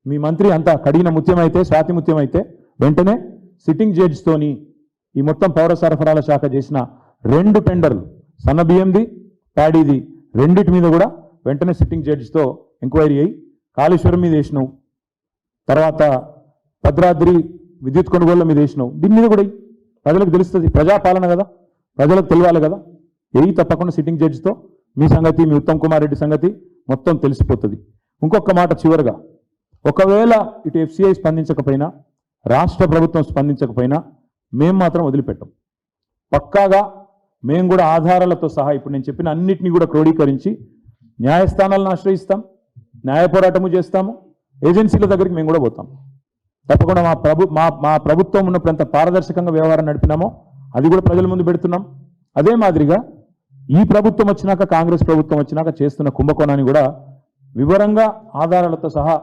మీ మంత్రి అంతా కడిగిన ముత్యమైతే స్వాతి ముత్యమైతే వెంటనే సిట్టింగ్ జడ్జితోని ఈ మొత్తం పౌర సరఫరాల శాఖ చేసిన 2 టెండర్లు సన్న బియ్యంది ప్యాడీది రెండిటి మీద కూడా వెంటనే సిట్టింగ్ జడ్జితో ఎంక్వైరీ అయ్యి కాళేశ్వరం మీద వేసినావు, తర్వాత భద్రాద్రి విద్యుత్ కొనుగోళ్ల మీద వేసినావు, దీని మీద కూడా ప్రజలకు తెలుస్తుంది. ప్రజాపాలన కదా, ప్రజలకు తెలియాలి కదా. తప్పకుండా సిట్టింగ్ జడ్జితో మీ సంగతి, మీ ఉత్తమ్ కుమార్ రెడ్డి సంగతి మొత్తం తెలిసిపోతుంది. ఇంకొక మాట చివరిగా, ఒకవేళ ఇటు FCI స్పందించకపోయినా, రాష్ట్ర ప్రభుత్వం స్పందించకపోయినా మేము మాత్రం వదిలిపెట్టాం. పక్కాగా మేము కూడా ఆధారాలతో సహా ఇప్పుడు నేను చెప్పిన అన్నిటినీ కూడా క్రోడీకరించి న్యాయస్థానాలను ఆశ్రయిస్తాం, న్యాయ పోరాటము చేస్తాము, ఏజెన్సీల దగ్గరికి మేము కూడా పోతాం. తప్పకుండా మా ప్రభుత్వం ఉన్నప్పుడు ఎంత పారదర్శకంగా వ్యవహారం నడిపినామో అది కూడా ప్రజల ముందు పెడుతున్నాం. అదే మాదిరిగా ఈ ప్రభుత్వం వచ్చినాక, కాంగ్రెస్ ప్రభుత్వం వచ్చినాక చేస్తున్న కుంభకోణాన్ని కూడా వివరంగా ఆధారాలతో సహా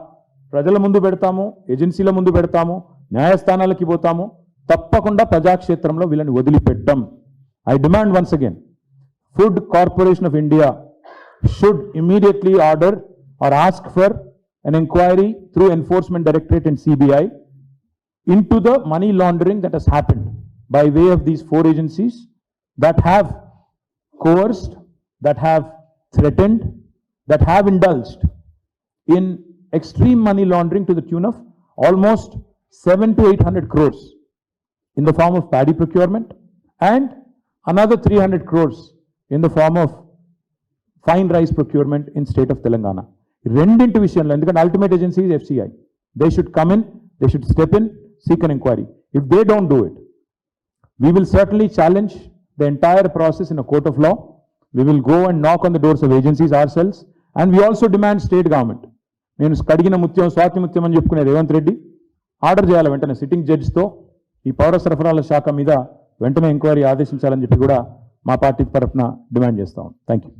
ప్రజల ముందు పెడతాము, ఏజెన్సీల ముందు పెడతాము, న్యాయస్థానాలకి పోతాము. తప్పకుండా ప్రజాక్షేత్రంలో వీళ్ళని వదిలిపెట్టాం. I demand once again, Food Corporation of India should immediately order or ask for an inquiry through Enforcement Directorate and CBI into the money laundering that has happened by way of these 4 agencies that have coerced, that have threatened, that have indulged in extreme money laundering to the tune of almost 700 to 800 crores in the form of paddy procurement and another 300 crores in the form of fine rice procurement in state of Telangana. రెండింటి విషయంలో, ఎందుకంటే ultimate agency is FCI. They should come in, they should step in, seek an inquiry. If they don't do it, we will certainly challenge the entire process in a court of law. We will go and knock on the doors of agencies ourselves, and we also demand state government. నేను కడిగిన ముత్యం స్వాతి ముత్యం అని చెప్పుకునే Revanth Reddy order చేయాలి వెంటనే sitting జడ్జితో ఈ పౌర సరఫరాల శాఖ మీద వెంటనే ఎంక్వైరీ ఆదేశించాలని చెప్పి కూడా మా పార్టీ తరఫున డిమాండ్ చేస్తాం. Thank you.